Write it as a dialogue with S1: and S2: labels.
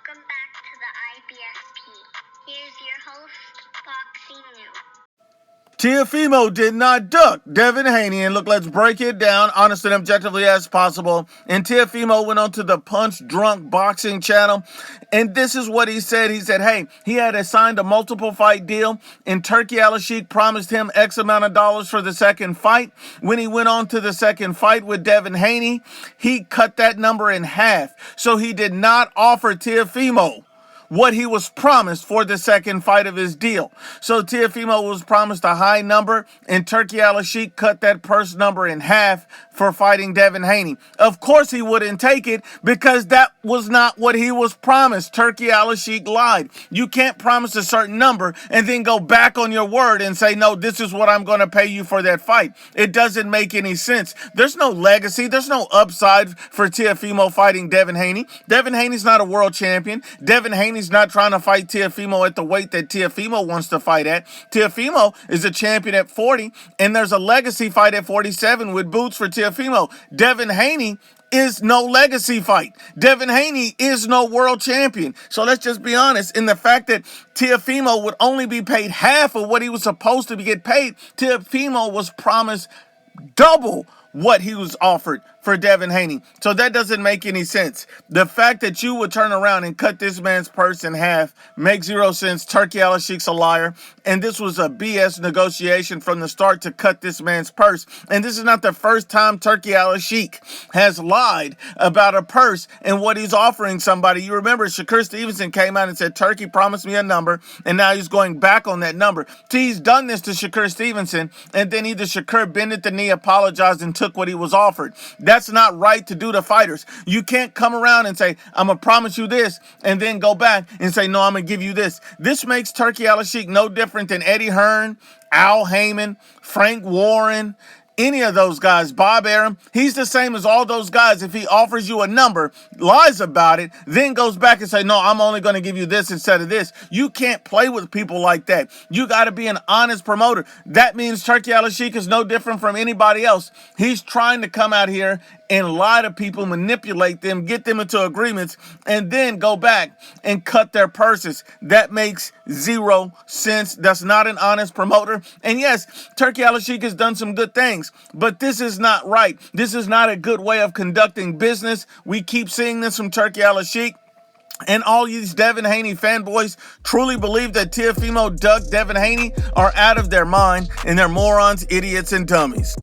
S1: Welcome back to the IBSP. Here's your host, Foxy New.
S2: Teofimo did not duck Devin Haney, and look, let's break it down honest and objectively as possible. And Teofimo went on to the Punch Drunk Boxing channel, and this is what he said. He said, hey, he had signed a multiple fight deal, and Turki LIED promised him X amount of dollars for the second fight. When he went on to the second fight with Devin Haney, he cut that number in half. So he did not offer Teofimo what he was promised for the second fight of his deal. So Teofimo was promised a high number, and Turki LIED cut that purse number in half for fighting Devin Haney. Of course he wouldn't take it because that was not what he was promised. Turki LIED lied. You can't promise a certain number and then go back on your word and say, no, this is what I'm going to pay you for that fight. It doesn't make any sense. There's no legacy. There's no upside for Teofimo fighting Devin Haney. Devin Haney's not a world champion. Devin Haney's not trying to fight Teofimo at the weight that Teofimo wants to fight at. Teofimo is a champion at 40, and there's a legacy fight at 47 with boots for Teofimo. Devin Haney is no legacy fight. Devin Haney is no world champion. So let's just be honest. In the fact that Teofimo would only be paid half of what he was supposed to get paid, Teofimo was promised double what he was offered for Devin Haney. So that doesn't make any sense. The fact that you would turn around and cut this man's purse in half makes zero sense. Turki LIED's a liar, and this was a BS negotiation from the start to cut this man's purse. And this is not the first time Turki LIED has lied about a purse and what he's offering somebody. You remember Shakur Stevenson came out and said, Turki promised me a number, and now he's going back on that number. See, he's done this to Shakur Stevenson, and then either Shakur bended the knee, apologized, and took what he was offered. That's not right to do to fighters. You can't come around and say, I'm going to promise you this, and then go back and say, no, I'm going to give you this. This makes Turki LIED no different than Eddie Hearn, Al Heyman, Frank Warren, any of those guys, Bob Arum. He's the same as all those guys. If he offers you a number, lies about it, then goes back and say, no, I'm only going to give you this instead of this. You can't play with people like that. You got to be an honest promoter. That means Turki LIED is no different from anybody else. He's trying to come out here and lie to people, manipulate them, get them into agreements, and then go back and cut their purses. That makes zero sense. That's not an honest promoter. And yes, Turki LIED has done some good things, but this is not right. This is not a good way of conducting business. We keep seeing this from Turki LIED. And all these Devin Haney fanboys truly believe that Teofimo ducked Devin Haney are out of their mind, and they're morons, idiots, and dummies.